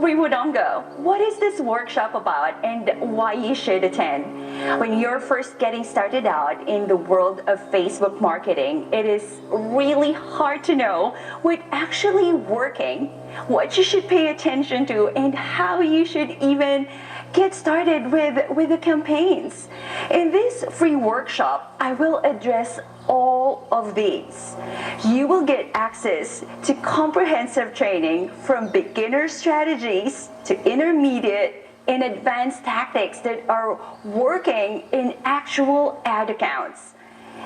Albury Wodongo, what is this workshop about and why you should attend? When you're first getting started out in the world of Facebook marketing, it is really hard to know what's actually working, what you should pay attention to, and how you should even get started with the campaigns. In this free workshop, I will address all of these. You will get access to comprehensive training from beginner strategies to intermediate and advanced tactics that are working in actual ad accounts.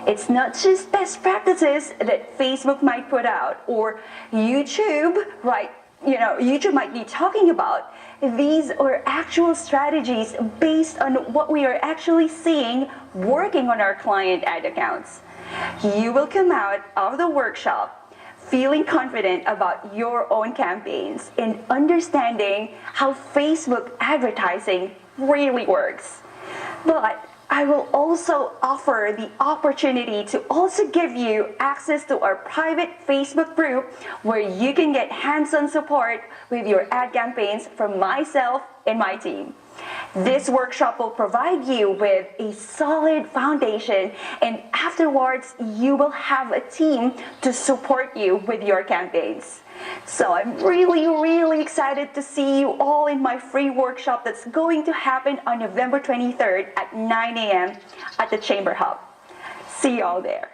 It's not just best practices that Facebook might put out or YouTube, right? YouTube might be talking about. These are actual strategies based on what we are actually seeing working on our client ad accounts. You will come out of the workshop feeling confident about your own campaigns and understanding how Facebook advertising really works. But I will also offer the opportunity to also give you access to our private Facebook group where you can get hands-on support with your ad campaigns from myself and my team. This workshop will provide you with a solid foundation, and afterwards you will have a team to support you with your campaigns. So I'm really excited to see you all in my free workshop that's going to happen on November 23rd at 9 a.m. at the Chamber Hub. See you all there.